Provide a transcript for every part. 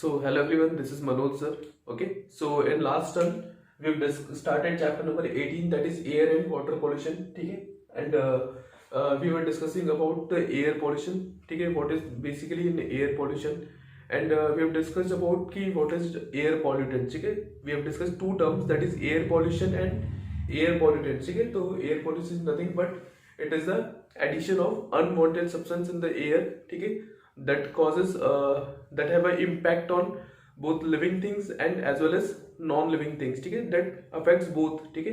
So hello everyone, this is Manoj sir. Okay, so in last term we've started chapter number 18, that is air and water pollution. ठीक है, and we were discussing about the air pollution. ठीक है, what is basically in air pollution, and we have discussed about कि what is air pollutant. ठीक है, we have discussed two terms, that is air pollution and air pollutant. ठीक है, तो air pollution is nothing but it is the addition of unwanted substance in the air. ठीक है, that causes that have an impact on both living things and as well as non-living things. ठीक है, that affects both. ठीक है,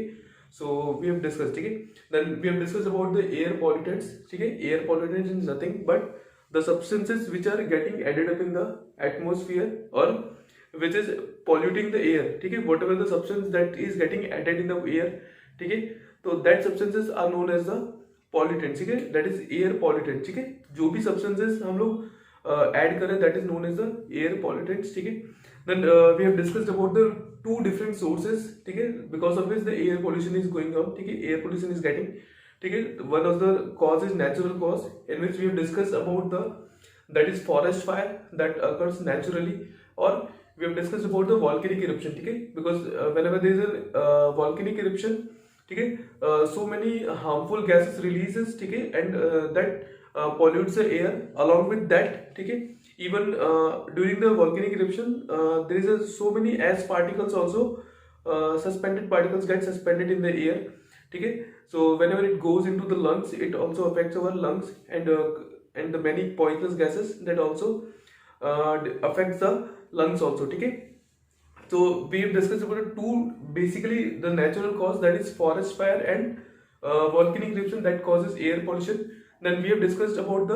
so we have discussed. ठीक है, then we have discussed about the air pollutants. ठीक है, air pollutants is nothing but the substances which are getting added up in the atmosphere or which is polluting the air. ठीक है, whatever the substance that is getting added in the air. ठीक है, तो that substances are known as the pollutants. ठीक है, that is air pollutant. ठीक है, जो भी substances हम लोग ऐड करें that is known as the air pollutants. ठीक है, then we have discussed about the two different sources. ठीक है, because of which the air pollution is going on. ठीक है, air pollution is getting. ठीक है, one of the cause is natural cause, in which we have discussed about the that is forest fire that occurs naturally, or we have discussed about the volcanic eruption. ठीक है, because whenever there is a volcanic eruption, ठीक है, so many harmful gases releases. ठीक है, and that pollutes the air. Along with that, ठीक है, even during the volcanic eruption there is so many ash particles also, suspended particles get suspended in the air. ठीक है, so whenever it goes into the lungs, it also affects our lungs, and the many poisonous gases that also affects the lungs also. ठीक है, so we have discussed about two, basically the natural cause, that is forest fire and volcanic eruption that causes air pollution. Then we have discussed about the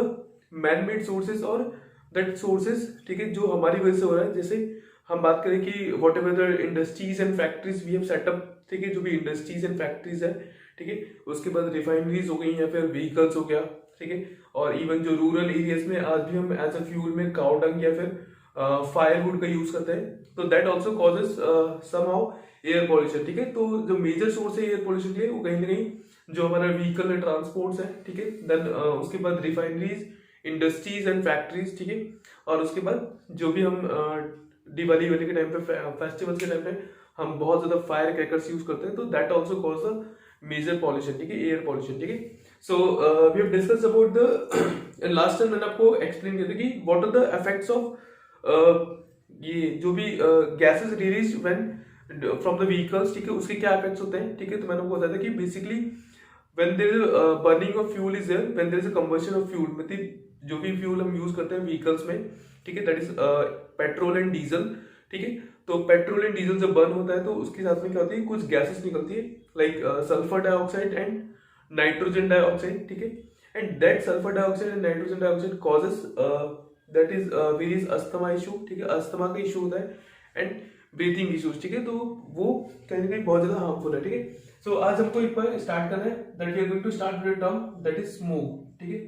man-made sources or that sources. ठीक है, जो हमारी वजह से हो रहा है. जैसे हम बात करें कि whatever the industries and factories we have set up. ठीक है, जो भी इंडस्ट्रीज एंड फैक्ट्रीज है, ठीक है, उसके बाद रिफाइनरीज हो गई या फिर व्हीकल्स हो गया. ठीक है, और इवन जो रूरल एरियाज में आज भी हम एज अ फ्यूल में काउ डंग या फिर फायरवुड का यूज करते हैं, तो that also causes somehow air pollution. ठीक है, तो जो मेजर सोर्स है एयर पॉल्यूशन के, वो कहीं ना कहीं जो हमारा व्हीकल एंड ट्रांसपोर्ट्स है. ठीक है, देन उसके बाद रिफाइनरीज, इंडस्ट्रीज एंड फैक्ट्रीज. ठीक है, और उसके बाद जो भी हम दिवाली वाली के टाइम पे, फेस्टिवल्स के टाइम पे हम बहुत ज्यादा फायर क्रैकर्स यूज करते हैं, तो that also cause the major pollution. ठीक है, एयर पॉल्यूशन. ठीक है, so we have discuss about the last time मैंने आपको एक्सप्लेन किया था कि what are the effects of ये जो भी gases release when from the vehicles. ठीक है, उसके क्या इफेक्ट्स होते हैं. ठीक है, तो मैंने आपको बताया था कि basically when there is burning of fuel is there, when there is a combustion of fuel, मतलब जो भी फ्यूल हम यूज करते हैं व्हीकल्स में, ठीक है, that is petrol and diesel. ठीक है, तो पेट्रोल एंड डीजल जब बर्न होता है तो उसके साथ में क्या होती है, कुछ गैसेस निकलती है, like sulphur dioxide and nitrogen dioxide. ठीक है, and that sulphur dioxide and nitrogen dioxide causes that is various asthma issue. ठीक है, अस्थमा का इशू होता है एंड ब्रीथिंग इशूज. ठीक है, तो वो कहीं ना कहीं बहुत ज्यादा हार्मफुल है. ठीक है, सो आज हमको एक बार स्टार्ट करना है, that we are going to start with term that is smoke. ठीक है,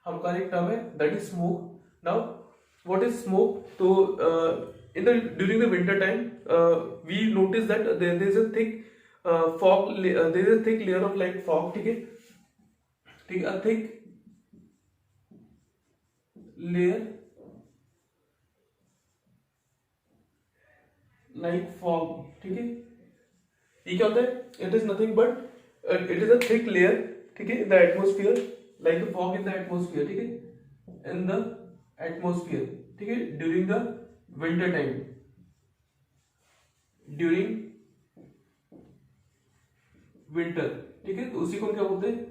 हमका एक टर्म है that is smoke. Now what is smoke? तो in the during the winter time we notice that there is a thick fog, there is a thick layer of like fog. ठीक है, ठीक है, a thick layer like fog. ठीक है, ये क्या होता है? It is nothing but it is a thick layer. ठीक है, in the atmosphere, like the fog in the atmosphere. ठीक है, इन द एटमोस्फियर. ठीक है, during the winter time, during winter. ठीक है, तो उसी को क्या बोलते हैं?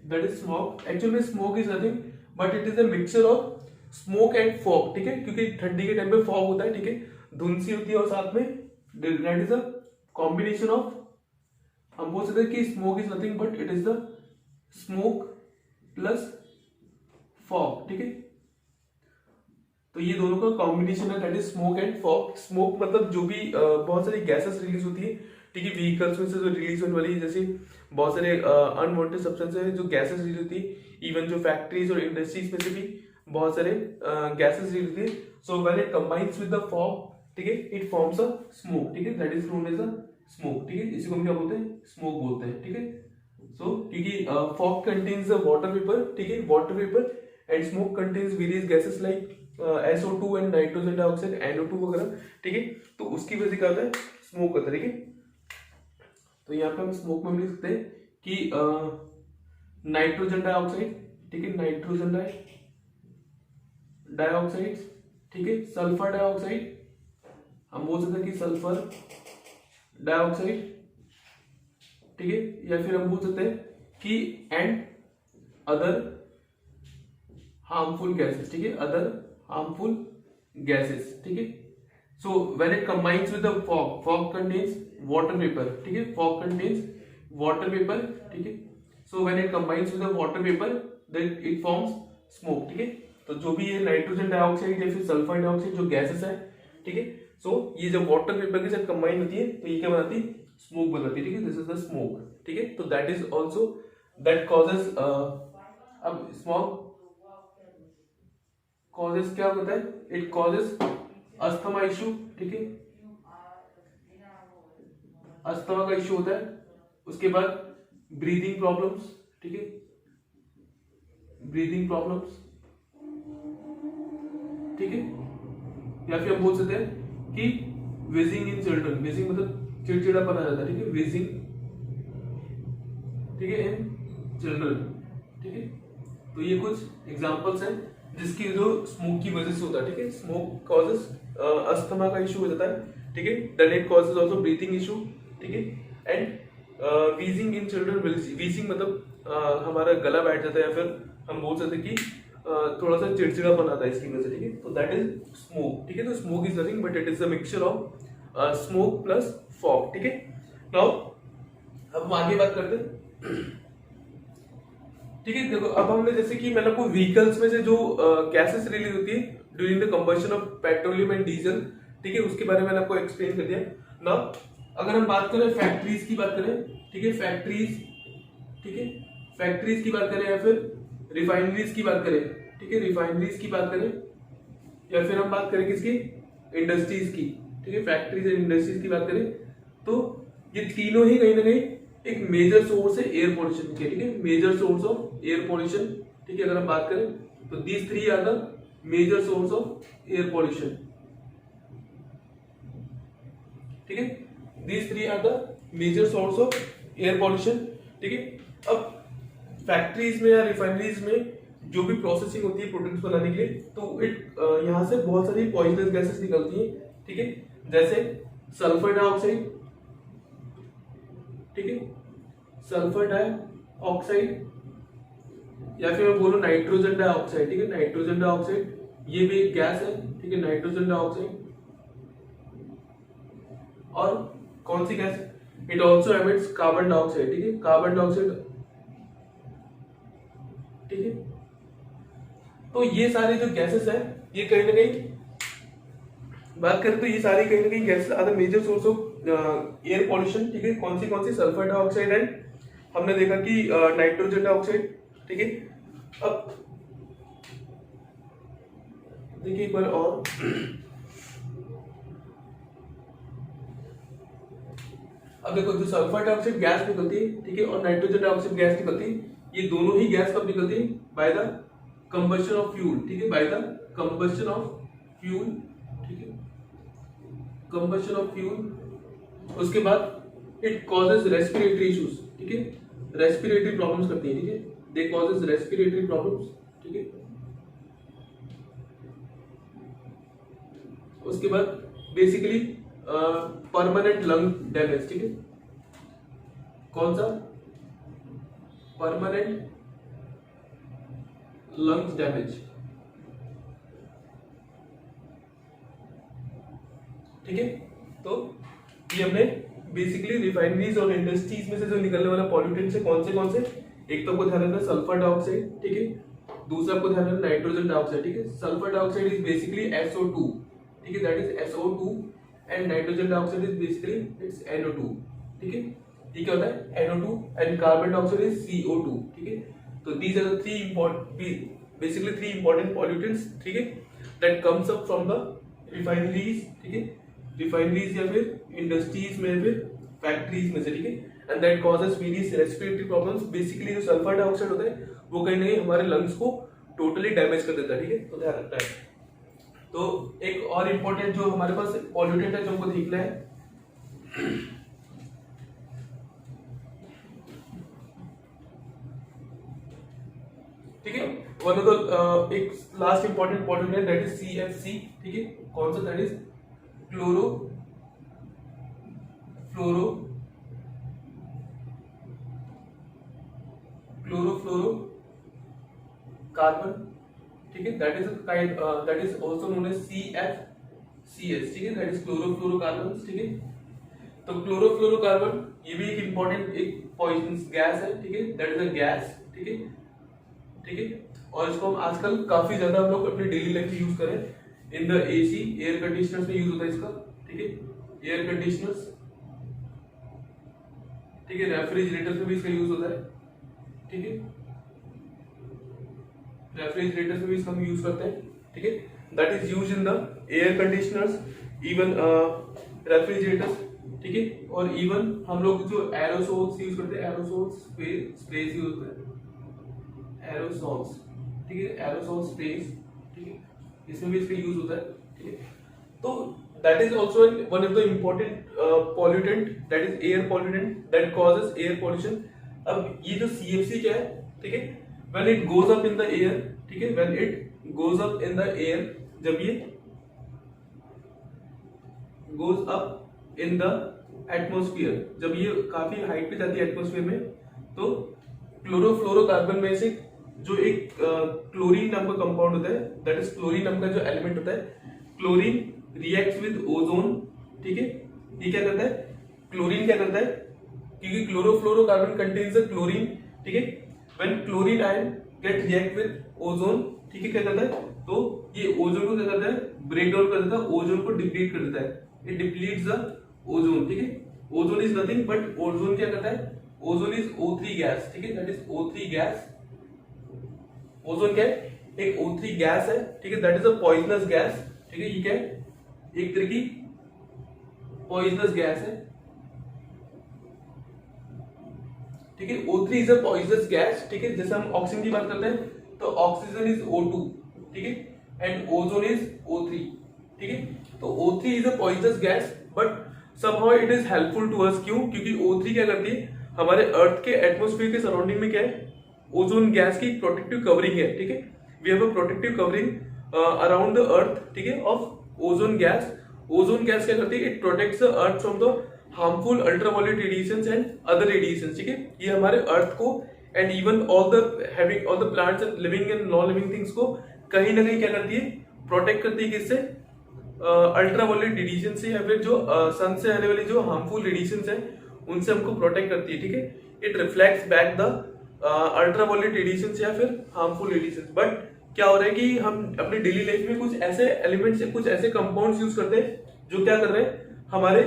That is smoke. Actually smoke is nothing but it is a mixture of smoke and fog. ठीक है, क्योंकि ठंडी के टाइम पे फॉग होता है. ठीक है, धुंध सी होती है और साथ में that is a combination of, हम बोल सकते हैं कि smoke is nothing but it is the smoke plus fog. ठीक है, तो ये दोनों का कॉम्बिनेशन है, that is smoke and fog. Smoke मतलब जो भी बहुत सारी गैसेस रिलीज होती है. ठीक है, व्हीकल्स में से जो रिलीज होने वाली, जैसे बहुत सारे अनवांटेड सब्सटेंस है जो गैसेस रिलीज होती है. इवन जो फैक्ट्रीज और इंडस्ट्रीज में से भी बहुत सारे गैसेस रिलीज होती है. So when it combines with the fog, ठीक है, इट फॉर्म्स अ स्मोक. ठीक है, that is known as a smoke. ठीक है, इसी को हम क्या बोलते हैं? स्मोक बोलते हैं. ठीक है, सो क्योंकि fog contains the water vapour. ठीक है, water vapour, and smoke contains various gases like SO2 and nitrogen dioxide NO2 वगैरह, ठीक है। तो उसकी वजह से क्या होता है, स्मोक होता है, ठीक है। तो यहाँ पे हम स्मोक में लिख सकते हैं कि नाइट्रोजन डाइऑक्साइड, ठीक है, नाइट्रोजन डाइऑक्साइड, ठीक है, सल्फर डाइऑक्साइड, हम बोल सकते हैं कि सल्फर डाइऑक्साइड, ठीक है, या फिर हम बोल सकते हैं कि एंड अदर हार्मफुल गैसेस, ठीक है, अदर हार्मफुल गैसेस, ठीक है। So when it combines with the fog contains water vapour, ठीक है, फॉग कंटेन्स वाटर वेपर, ठीक है। So when it combines with the water vapour then it forms smoke, ठीक है। तो जो भी ये नाइट्रोजन डाइऑक्साइड या फिर सल्फर डाइऑक्साइड जो गैसेस है, ठीक है, सो ये जब वाटर वेपर के साथ कंबाइन होती है तो ये क्या बनाती है, स्मोक बनाती है, ठीक है। दिस इज द स्मोक, ठीक है। तो that is also that causes, अब स्मोक कॉजेज क्या होता है, इट कॉजेज अस्थमा इशू, ठीक है, अस्थमा का इशू होता है। उसके बाद ब्रीदिंग प्रॉब्लम्स, ठीक है, ब्रीदिंग प्रॉब्लम्स, ठीक है, या फिर हम बोल सकते हैं कि विजिंग इन चिल्ड्रन, विजिंग मतलब चिड़चिड़ापन आ जाता है, ठीक है, विजिंग, ठीक है, इन चिल्ड्रन, ठीक है। तो ये कुछ एग्जांपल्स हैं जिसकी जो स्मोक की वजह से होता है, ठीक है। स्मोक कॉजेस अस्थमा का इशू हो जाता है, ठीक है, then it causes also breathing issue, ठीक है, and wheezing in children, wheezing मतलब हमारा गला बैठ जाता है या फिर हम बोल सकते हैं कि थोड़ा सा चिड़चिड़ापन आता है इसकी वजह से, ठीक है। तो दैट इज स्मोक, ठीक है। तो smoke is nothing but it is a mixture of smoke plus fog, ठीक है। नाउ अब हम आगे बात करते हैं, ठीक है। देखो अब हमने जैसे कि मैंने आपको व्हीकल्स में से जो गैसेस रिलीज होती है during the combustion of petroleum and diesel, ठीक है, उसके बारे में मैंने आपको एक्सप्लेन कर दिया। नाउ अगर हम बात करें फैक्ट्रीज की बात करें, ठीक है, फैक्ट्रीज, ठीक है, फैक्ट्रीज की बात करें या फिर रिफाइनरीज की बात करें, ठीक है, रिफाइनरीज की बात करें या फिर हम बात करें किसकी, इंडस्ट्रीज की, ठीक है, फैक्ट्रीज एंड इंडस्ट्रीज की बात करें, तो ये तीनों ही कहीं ना कहीं एक मेजर सोर्स है एयर पोल्यूशन के, ठीक है, major source of air pollution, ठीक है। अगर हम बात करें तो these three are the major source of air pollution, ठीक है, these three are the major source of air pollution, ठीक है। अब फैक्ट्रीज में या रिफाइनरीज में जो भी प्रोसेसिंग होती है प्रोडक्ट्स बनाने के लिए, तो इट यहाँ से बहुत सारी पॉइजनस गैसेस निकलती हैं, ठीक है, जैसे सल्फर डाइऑक्साइड, ठीक है, सल्फर डाइऑक्साइड या फिर मैं बोलूं नाइट्रोजन डाइऑक्साइड, ठीक है, नाइट्रोजन डाइऑक्साइड ये भी एक गैस है, ठीक है, नाइट्रोजन डाइऑक्साइड। और कौन सी gas, it also emits carbon dioxide, ठीक है, कार्बन डाइऑक्साइड, ठीक है। तो ये सारे जो गैसेस हैं ये कहीं ना कहीं बात करें तो ये सारी कहीं ना कहीं gases are the major source of air pollution, ठीक है। कौन सी सल्फर डाइऑक्साइड एंड हमने देखा कि नाइट्रोजन डाइऑक्साइड, ठीक है। अब देखिए एक बार और, अब देखो जो सल्फर डाइऑक्साइड गैस निकलती है, ठीक है, और नाइट्रोजन डाइऑक्साइड गैस निकलती है, ये दोनों ही गैस कब निकलती है, by the combustion of fuel, ठीक है, by the combustion of fuel, ठीक है, कंबशन ऑफ फ्यूल। उसके बाद इट कॉजेज रेस्पिरेटरी इश्यूज, ठीक है, रेस्पिरेटरी प्रॉब्लम्स करती है, ठीक है, दे कॉजेज रेस्पिरेटरी प्रॉब्लम्स, ठीक है। उसके बाद बेसिकली परमानेंट लंग डैमेज, ठीक है, कौन सा, परमानेंट लंग्स डैमेज, ठीक है। तो ये हमने बेसिकली रिफाइनरीज और इंडस्ट्रीज में से जो निकलने वाला पॉल्यूटेंट्स है कौन से, एक तो आपको ध्यान रखना सल्फर डाइऑक्साइड, ठीक है, दूसरा आपको ध्यान रखना नाइट्रोजन डाइऑक्साइड, ठीक है। Sulphur dioxide is basically SO2, ठीक है, that is SO2 and nitrogen dioxide is basically it's NO2, ठीक है। ये क्या होता है NO2 and carbon dioxide is CO2, ठीक है। तो these are the three important pollutants, ठीक है, that comes up from the refineries, ठीक है, रिफाइनरीज या फिर इंडस्ट्रीज में फिर फैक्ट्रीज में से, ठीक है, and that causes various respiratory problems. Basically जो सल्फर डाइऑक्साइड होता है वो कहीं ना कहीं हमारे लंग्स को टोटली डैमेज कर देता है, ठीक है, तो ध्यान रखना है। तो एक और इम्पोर्टेंट जो हमारे पास पॉल्यूटेंट है जो हमको देखना है, ठीक है, वन ऑफ द एक last important pollutant that is CFC, ठीक है, कौन सा, that is chlorofluorocarbon, ठीक है, that is kind that is also known as CFCs, ठीक है, दैट इज क्लोरोफ्लोरोकार्बन, ठीक है। तो क्लोरोफ्लोरोकार्बन ये भी एक इंपॉर्टेंट एक पॉइजनस गैस है, ठीक है, दैट इज अ गैस, ठीक है, ठीक है, और इसको हम आजकल काफी ज्यादा हम लोग अपनी डेली लाइफ में यूज करें, in the AC air conditioners में यूज होता है इसका, ठीक है, एयर कंडीशनर्स, ठीक है, रेफ्रिजरेटर्स में भी इसका यूज होता है, ठीक है, रेफ्रिजरेटर्स में भी इसका हम यूज करते हैं, ठीक है, that is use in the air conditioners, even refrigerators, ठीक है, और इवन हम लोग जो एरोसोल्स यूज करते हैं, एरोसोल्स स्प्रेस यूज होता है, एरोसोल्स, ठीक है, एरोसोल स्प्रेस, ठीक है, इसमें भी इसका यूज होता है, ठीक है। तो that is also one of the important pollutant, that is air pollutant that causes air pollution. अब ये जो CFC क्या है, ठीक है, when it goes up in the air, ठीक है, when it goes up in the air, जब ये goes up in the atmosphere, जब ये काफी हाइट पे जाती है एटमोस्फियर में, तो क्लोरोफ्लोरोकार्बन में से जो एक क्लोरीन नाम का कंपाउंड होता है, दैट इज क्लोरीन नाम का जो एलिमेंट होता है, क्लोरीन रिएक्ट्स विद ओजोन, ठीक है, ये क्या करता है, क्लोरीन क्या करता है, क्योंकि क्लोरोफ्लोरोकार्बन कंटेन्स द क्लोरीन, ठीक है, when chlorine ion get react with ozone, ठीक है, क्या करता है, तो ये ओजोन को क्या करता है, ब्रेक डाउन कर देता है, ओजोन को डिप्लीट कर देता है, इट डिप्लीट्स द ओजोन, ठीक है, ozone is nothing but ozone क्या करता है, ओजोन इज O3 गैस, ठीक है, that is O3 gas, ozone क्या है, एक O3 गैस है, ठीक है, that is a poisonous gas, ठीक है, ये क्या है, एक तरह की पॉइजनस गैस है, ठीक है, O3 is a poisonous gas, ठीक है, जैसे हम ऑक्सीजन की बात करते हैं तो ऑक्सीजन इज O2, ठीक है, एंड ओजोन इज O3, ठीक है, तो O3 is a poisonous gas but somehow it is helpful to us, क्यों, क्योंकि O3 क्या करती है, हमारे अर्थ के एटमोस्फेयर के सराउंडिंग में क्या है, ओजोन गैस की प्रोटेक्टिव कवरिंग है, ठीक है, we have a protective covering around the earth, ठीक है, of ozone gas. Ozone gas क्या करती है, it protects the earth from the harmful ultraviolet radiations and other radiations, ठीक है, ये हमारे अर्थ को and even all the plants and living and non living things को कहीं ना कहीं क्या करती है, प्रोटेक्ट करती है, किससे, अल्ट्रावायलेट रेडिएशन से, या फिर जो सन से आने वाली जो हार्मफुल रेडिएशंस है उनसे हमको प्रोटेक्ट करती है, ठीक है, it reflects back the ultraviolet radiations या फिर हार्मफुल रेडिएशंस। बट क्या हो रहा है कि हम अपनी डेली लाइफ में कुछ ऐसे एलिमेंट्स, कुछ ऐसे कंपाउंड्स यूज करते हैं जो क्या कर रहे हैं, हमारे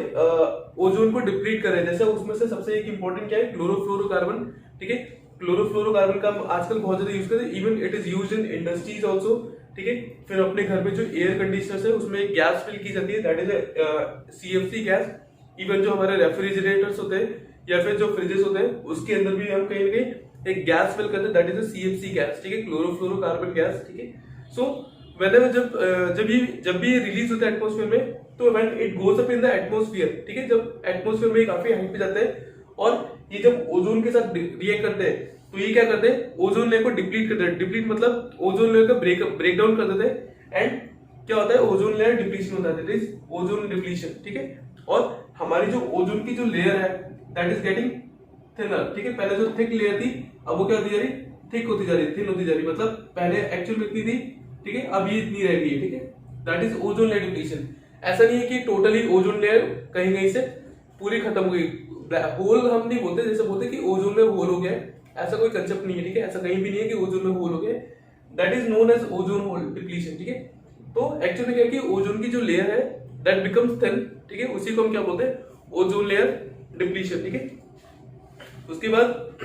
ओजोन को डिप्लीट कर रहे हैं। जैसे उसमें से सबसे एक इंपॉर्टेंट क्या है, क्लोरोफ्लोरोकार्बन, ठीक है, क्लोरोफ्लोरोकार्बन का हम आजकल बहुत ज्यादा यूज करते हैं, even it is used in industries also, ठीक है, फिर अपने घर में जो एयर कंडीशनर्स है उसमें एक गैस फिल की जाती है, that is CFC gas. Even जो हमारे रेफ्रिजरेटर्स होते हैं या फिर जो फ्रिजेस होते हैं उसके अंदर भी हम कहीं ना कहीं एक गैस फिल करते हैं, दैट इज CFC गैस, ठीक है, क्लोरोफ्लोरोकार्बन गैस, ठीक है। सो व्हेनेवर जब भी रिलीज होता है एटमोस्फेयर में, तो when it goes up in the atmosphere, ठीक है, जब एटमोस्फेयर में काफी हाइट पे जाता है और ये जब ओजोन के साथ रिएक्ट करते हैं, तो ये क्या करते हैं, ओजोन लेयर को डिप्लीट करते हैं। डिप्लीट मतलब ओजोन लेयर का ब्रेक डाउन कर देते हैं, एंड क्या होता है, ओजोन लेयर डिप्लीशन होता है, दैट इज ओजोन डिप्लीशन, ठीक है। और हमारी जो ओजोन की जो लेयर है दैट इज गेटिंग थिनर, ठीक है, पहले जो थिक लेयर थी अब वो क्या होती जा रही, थिक होती जा रही, थिन होती जा रही, मतलब पहले एक्चुअल में इतनी थी, ठीक है, अब ये इतनी रह गई है, ठीक है, that is ozone layer depletion. ऐसा नहीं है कि टोटली ओजोन लेयर कहीं कहीं से पूरी खत्म हो गई, होल हम नहीं बोलते, जैसे बोलते कि ओजोन लेयर होल हो गया, ऐसा कोई कंसेप्ट नहीं है, ठीक है, ऐसा कहीं भी नहीं है कि ओजोन में होल हो गया, that is known as ozone hole depletion, ठीक है। तो एक्चुअली क्या है कि ओजोन की जो लेयर है दैट बिकम्स थिन, ठीक है, उसी को हम क्या बोलते हैं, ओजोन लेयर डिप्लीशन, ठीक है। उसके बाद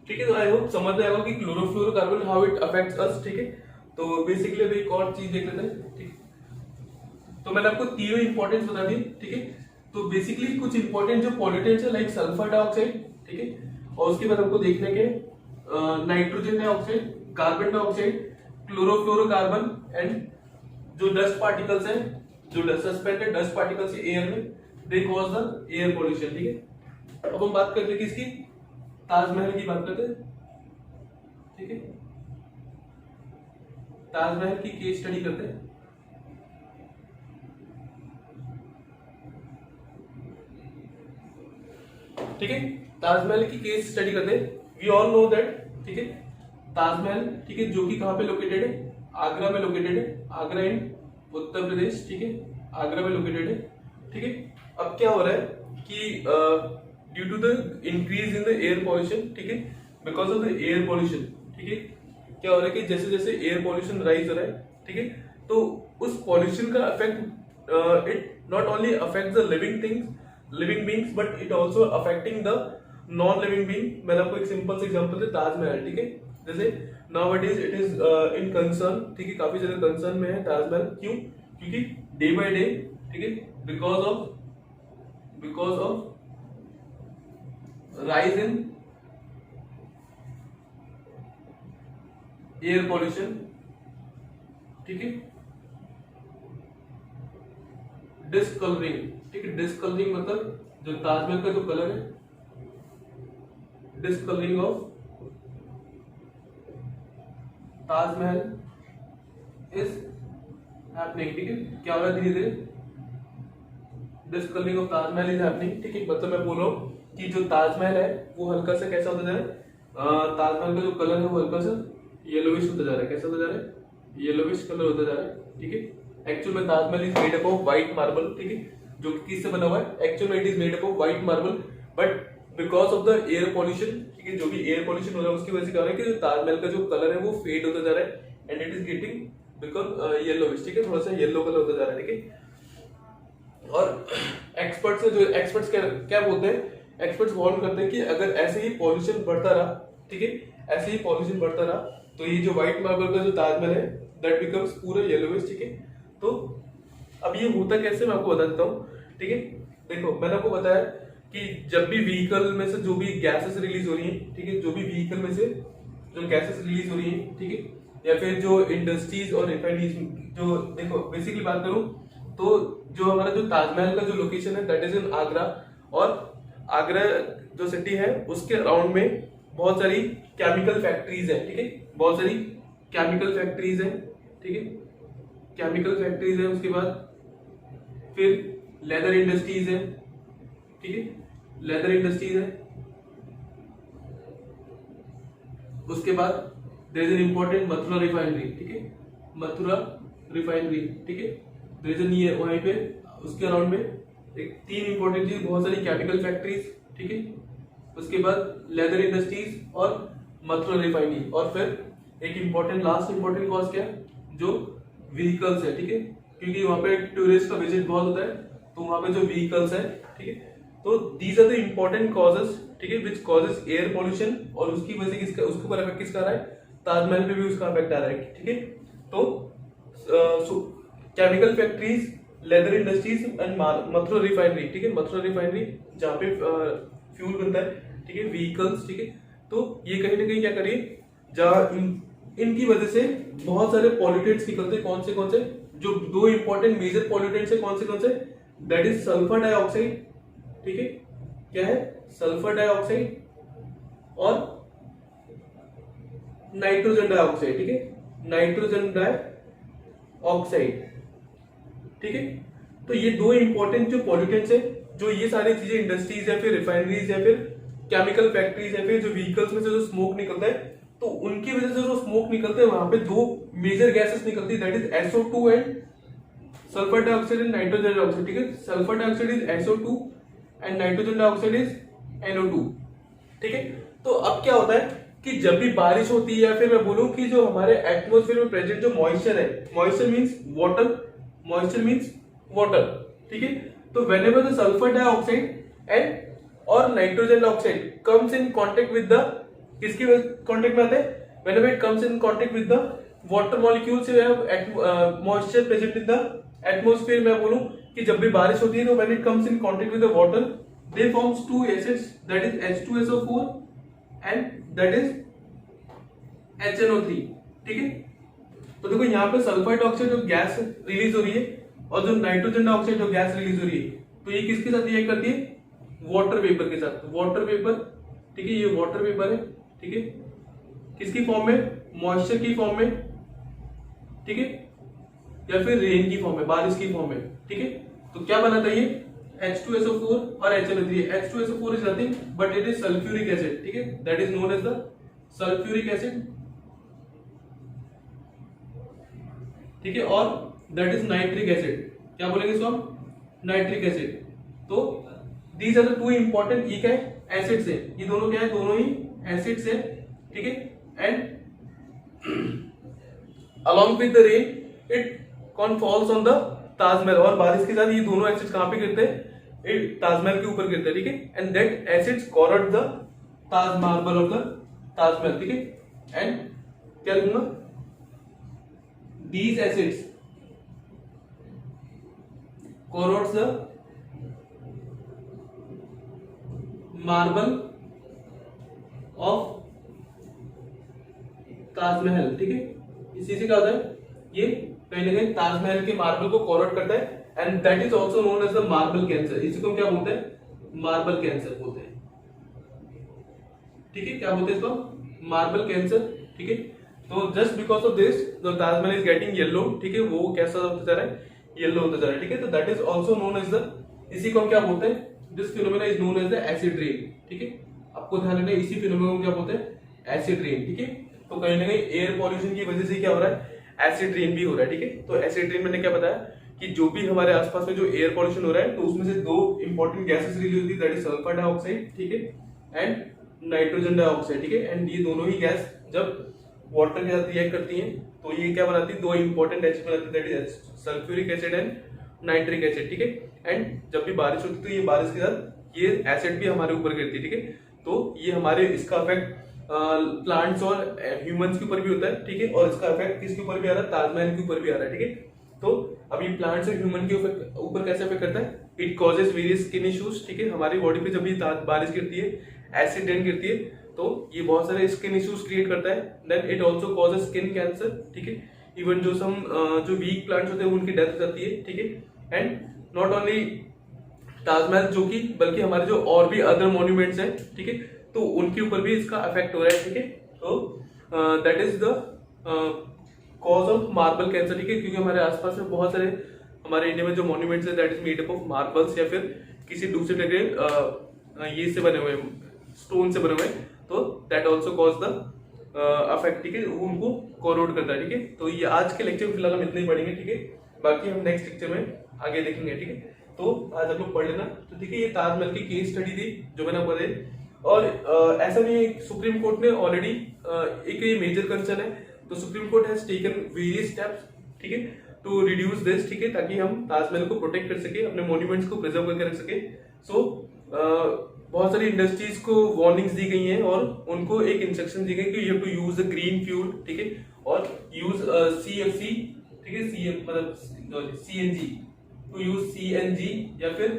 ठीक है, तो आई होप समझ में आएगा कि chlorofluorocarbon how it affects us, ठीक है। तो बेसिकली अभी एक और चीज देख लेते हैं, ठीक है। तो मैंने आपको तीनों इंपॉर्टेंस बता दी, ठीक है। तो बेसिकली कुछ इंपॉर्टेंट जो पॉल्यूटेंट्स है, लाइक सल्फर डाइऑक्साइड, ठीक है, और उसके बाद हमको देखने के nitrogen dioxide, carbon dioxide, chlorofluorocarbon and जो डस्ट पार्टिकल्स हैं, जो सस्पेंडेड डस्ट पार्टिकल्स एयर में, they cause the air pollution. ठीक है, अब हम बात करते हैं किसकी, ताजमहल की बात करते हैं। ठीक है, ताजमहल की केस स्टडी करते हैं। ठीक है, ताजमहल की केस स्टडी करते हैं। वी ऑल नो दैट, ठीक है, ताजमहल, ठीक है, जो कि कहां पे लोकेटेड है, आगरा में लोकेटेड है, आगरा इन उत्तर प्रदेश। ठीक है, आगरा में लोकेटेड है। ठीक है, अब क्या हो रहा है कि due to the increase in the air pollution, ठीक है, because of the air pollution, ठीक है, क्या हो रहा है कि जैसे जैसे एयर पॉल्यूशन राइज हो रहा है, ठीक है, तो उस पॉल्यूशन का effect it not only affect the living beings but it also affecting the non living being. मैंने आपको एक सिंपल से एग्जांपल दे, ताजमहल। ठीक है, जैसे nowadays it is in concern, ठीक है, काफी ज्यादा कंसर्न में है ताजमहल। क्यों? क्योंकि डे बाय डे, ठीक है, because of rise in air pollution, ठीक है, डिस्कलरिंग। ठीक है, डिस्कलरिंग मतलब जो ताजमहल का जो कलर है, डिस्कलरिंग ऑफ ताजमहल इज हैपनिंग। ठीक है, क्या हो रहा है, धीरे धीरे डिस्कलरिंग ऑफ ताजमहल इज हैपनिंग। ठीक है, मतलब मैं बोल रहा हूं कि जो ताजमहल है वो हल्का सा कैसा होता जा रहा है, ताजमहल का जो कलर है वो हल्का सा येलोविश होता जा रहा है। कैसा होता जा रहा है, येलोविश कलर होता जा रहा है। ठीक है, एक्चुअल में Taj Mahal is made up of white marble. ठीक है, जो किससे बना हुआ है, एक्चुअल में it is made up of white marble, but because of the air pollution, ठीक है, जो भी एयर पॉल्यूशन हो रहा है उसकी वजह से क्या हो रहा है कि जो ताजमहल का जो कलर है वो फेड होता जा रहा है and it is getting become yellowish. ठीक है, थोड़ा सा येलो कलर होता जा रहा है। ठीक है, और एक्सपर्ट्स क्या बोलते हैं, एक्सपर्ट्स वार्न करते हैं कि अगर ऐसे ही पॉल्यूशन बढ़ता रहा, ठीक है, ऐसे ही पॉल्यूशन बढ़ता रहा तो ये जो व्हाइट मार्बल का जो ताजमहल है दैट बिकम्स पूरा येलोविश। ठीक है, तो अब ये होता कैसे मैं आपको बता देता हूँ। ठीक है, देखो मैंने आपको बताया कि जब भी व्हीकल में से जो भी गैसेस रिलीज हो रही है, ठीक है, जो भी व्हीकल में से जो गैसेस रिलीज हो रही है, ठीक है, या फिर जो इंडस्ट्रीज और रिफाइनरीज, जो देखो बेसिकली बात करूं तो जो हमारा जो ताजमहल का जो लोकेशन है दैट इज इन आगरा, और आगरा जो सिटी है उसके अराउंड में बहुत सारी केमिकल फैक्ट्रीज है। ठीक है, बहुत सारी केमिकल फैक्ट्रीज है। ठीक है, केमिकल फैक्ट्रीज है, उसके बाद फिर लेदर इंडस्ट्रीज है। ठीक है, लेदर इंडस्ट्रीज है, उसके बाद there is an important Mathura refinery. ठीक है, मथुरा रिफाइनरी। ठीक है, देयर इज नियर वहीं पे उसके अराउंड में एक तीन इंपॉर्टेंट चीज, बहुत सारी केमिकल फैक्ट्रीज। ठीक है, उसके बाद लेदर इंडस्ट्रीज और मथुरा रिफाइनरी, और फिर एक इंपॉर्टेंट लास्ट इंपॉर्टेंट कॉज क्या है, जो व्हीकल्स है। ठीक है, क्योंकि वहां पे टूरिस्ट का विजिट बहुत होता है, तो वहां पे जो व्हीकल्स है, ठीक है, तो these are the important causes, ठीक है, विच कॉजेस एयर पॉल्यूशन, और उसकी वजह से किसका, उसके ऊपर इफेक्ट किसका आ रहा है, ताजमहल पे भी उसका इफेक्ट आ रहा है। ठीक है, तो chemical factories, leather industries and Mathura refinery. ठीक है, मथुरा रिफाइनरी जहाँ पे फ्यूल बनता है, ठीक है, व्हीकल्स। ठीक है, तो ये कहीं ना कहीं क्या करिए, जहाँ इनकी वजह से बहुत सारे पॉल्यूटेंट्स निकलते हैं। कौन से जो दो इंपॉर्टेंट मेजर पॉल्यूटेंट्स है, कौन say that is sulphur dioxide. ठीक है, क्या है, सल्फर डाइऑक्साइड और नाइट्रोजन डाइऑक्साइड। ठीक है, नाइट्रोजन डाइऑक्साइड। ठीक है, तो ये दो इंपॉर्टेंट जो पॉल्यूटेंट्स है, जो ये सारी चीजें इंडस्ट्रीज या फिर रिफाइनरीज या फिर केमिकल फैक्ट्रीज या फिर जो व्हीकल्स में से जो स्मोक निकलता है, तो उनकी वजह से जो स्मोक निकलते हैं वहां पे दो मेजर गैसेस निकलती है, that is SO2 and sulphur dioxide and nitrogen dioxide. ठीक है, sulphur dioxide is SO2 and nitrogen dioxide is NO2। ठीक है, तो अब क्या होता है कि जब भी बारिश होती है, या फिर मैं बोलूं कि जो हमारे एटमॉस्फेयर में प्रेजेंट जो मॉइस्चर है, मॉइस्चर मींस वाटर। ठीक है, तो whenever the sulphur dioxide and और nitrogen dioxide comes in contact with the, किसके कांटेक्ट में आते हैं, whenever it comes in contact with the water molecules, we have moisture present in the atmosphere. मैं बोलूं कि जब भी बारिश होती है तो when it comes in contact with the water, they forms two acids, that is H2SO4 and that is HNO3, ठीक है। तो देखो यहाँ पे सल्फर डाइऑक्साइड जो गैस रिलीज हो रही है और जो नाइट्रोजन डाइऑक्साइड जो गैस रिलीज हो रही है, तो ये किसके साथ रिएक्ट करती है? वाटर वेपर के साथ। वाटर वेपर, ठीक है, ये वाटर वेपर है, ठीक है, किसकी फॉर्म में? मॉइस्चर की फॉर्म में, ठीक है, या फिर रेन की फॉर्म में, बारिश की फॉर्म में, ठीक है। तो क्या बनाता है ये? H2SO4 और HNO3। H2SO4 is nothing but it is sulphuric acid, ठीक है, that is known as the sulphuric acid, ठीक है, और दैट इज नाइट्रिक एसिड। क्या बोलेंगे इसको हम? Nitric acid. तो these are the two important, ये क्या है? एसिड्स है, ये दोनों क्या है? दोनों ही एसिड्स है, ठीक है। And along with the rain it falls on the Taj Mahal, और बारिश के साथ ये दोनों एसिड्स कहां पे गिरते हैं? ताजमहल के ऊपर गिरते हैं, ठीक है। And that acids corrode the Taj marble of the Taj Mahal, ठीक है। एंड क्या लिखूंगा? these acids corrodes the marble of Taj Mahal, ठीक है। इसी से क्या होता है? ये कहीं ना कहीं ताजमहल के मार्बल को कोरोड करता है, and that is also known as the marble cancer. इसी को हम क्या बोलते हैं? मार्बल कैंसर बोलते हैं, ठीक है। क्या बोलते हैं इसको? मार्बल कैंसर, ठीक है। तो just because of this the Taj Mahal is getting yellow, ठीक है, वो कैसा होता जा रहा है? येलो होता जा रहा है, ठीक है। तो that is also known as the, इसी को हम क्या बोलते हैं? This phenomena is known as the acid rain, ठीक है। आपको ध्यान रखना, इसी फिनोमेना को क्या बोलते हैं? एसिड रेन, ठीक है। तो कहीं ना कहीं एयर पॉल्यूशन की वजह से क्या हो रहा है? एसिड रेन भी हो रहा है, ठीक है। तो एसिड रेन मैंने क्या बताया कि जो भी हमारे आसपास में जो एयर पॉल्यूशन हो रहा है, तो उसमें से दो इंपॉर्टेंट गैसेस रिलीज होती है, दैट इज सल्फर डाइऑक्साइड, ठीक है, एंड नाइट्रोजन डाइऑक्साइड, ठीक है। एंड ये दोनों ही गैस जब वाटर के साथ रिएक्ट करती हैं, तो ये क्या बनाती है? दो इंपॉर्टेंट एसिड बनाती है, that is sulphuric acid and nitric acid, ठीक है। एंड जब भी बारिश होती है, तो ये बारिश के साथ ये एसिड भी हमारे ऊपर गिरती है, ठीक है। तो ये हमारे, इसका इफेक्ट प्लांट्स और ह्यूमंस के ऊपर भी होता है, ठीक है, और इसका इफेक्ट किसके ऊपर भी आ रहा है? ताजमहल के ऊपर भी आ रहा है, ठीक है। तो अभी प्लांट्स और ह्यूमन के ऊपर कैसे इफेक्ट करता है? It causes various skin issues, ठीक है। हमारी बॉडी पे जब भी बारिश गिरती है, एसिड रेन गिरती है, तो ये बहुत सारे स्किन इश्यूज क्रिएट करता है। Then it also causes skin cancer, ठीक है। इवन जो वीक प्लांट्स होते हैं उनकी डेथ हो जाती है, ठीक है। एंड नॉट ओनली ताजमहल जो कि, बल्कि हमारे जो और भी अदर मॉन्यूमेंट्स हैं, ठीक है, तो उनके ऊपर भी इसका इफेक्ट हो रहा है, ठीक है। तो that is the cause of marble cancer, ठीक है, क्योंकि हमारे आसपास में बहुत सारे हमारे इंडिया में जो मॉन्यूमेंट्स है, that is made up of marbles या फिर किसी दूसरे जगह ये से बने हुए, स्टोन से बने हुए, तो that also cause the affect, ठीक है, उनको कोरोड करता है, ठीक है। तो ये आज के लेक्चर में फिलहाल हम इतना ही पढ़ेंगे, ठीक है। बाकी हम नेक्स्ट लेक्चर में आगे देखेंगे, ठीक है। तो आज आप लोग पढ़ लेना। तो ठीक है, ये ताजमहल की केस स्टडी थी जो मैंने आपको बताई, और ऐसा नहीं है, सुप्रीम कोर्ट ने ऑलरेडी एक ये मेजर कंसर्न है, तो supreme court has taken various steps, ठीक है, टू रिड्यूस दिस, ठीक है, ताकि हम ताजमहल को प्रोटेक्ट कर सके, अपने मॉन्यूमेंट्स को प्रिजर्व करके रख सके। सो बहुत सारी इंडस्ट्रीज को वार्निंग्स दी गई हैं और उनको एक इंस्ट्रक्शन दी गई कि you have to use the green fuel, ठीक है, और यूज CFC, ठीक है, मतलब CNG, टू यूज CNG या फिर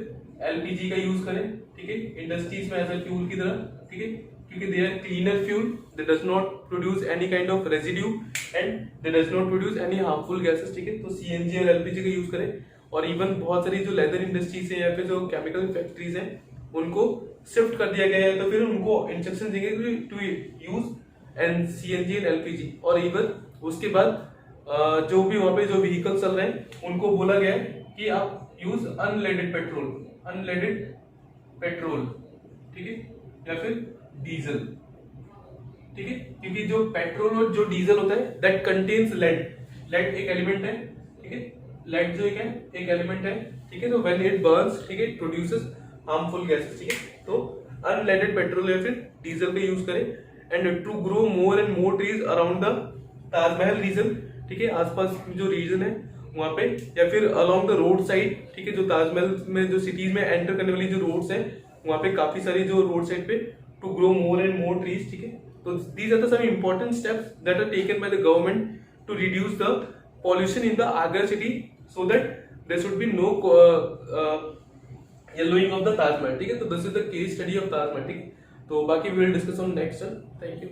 LPG का यूज करें, ठीक है, इंडस्ट्रीज में एज अ फ्यूल की तरह, ठीक है, क्योंकि they are cleaner fuel, they does not produce any kind of residue and they does not produce any harmful gases, ठीक है। तो CNG और LPG का यूज करें। और इवन बहुत सारी जो लेदर इंडस्ट्रीज है या फिर जो केमिकल फैक्ट्रीज हैं, उनको शिफ्ट कर दिया गया है, तो फिर उनको इंस्ट्रक्शन देंगे to use CNG and LPG। और इवन उसके बाद जो भी वहां पे जो व्हीकल चल रहे हैं, उनको बोला गया है कि आप यूज अनलेडेड पेट्रोल, ठीक है, या फिर डीजल, ठीक है, क्योंकि जो पेट्रोल और जो डीजल होता है दैट कंटेन्स लेड एक एलिमेंट है, ठीक है, लेड जो एक एलिमेंट है, ठीक है। तो व्हेन इट बर्न्स, ठीक है, इट प्रोड्यूसेस हार्मफुल गैसेस, ठीक है। तो अनलेडेड पेट्रोल या फिर डीजल का यूज करें, and to grow more and more trees around the Taj Mahal region, ठीक है, आसपास जो रीजन है वहां पे, या फिर अलोंग द रोड साइड, ठीक है, जो ताजमहल में जो सिटीज में एंटर करने वाली जो रोड्स हैं, वहां पे काफी सारी जो रोड साइड पे to grow more and more trees, ठीक है। तो these are the some important steps that are taken by the government to reduce the pollution in the Agra city, so that there should be no yellowing of the Taj Mahal, ठीक है। तो this is the case study of Taj Mahal, ठीक है। तो बाकी we will discuss on next, thank you.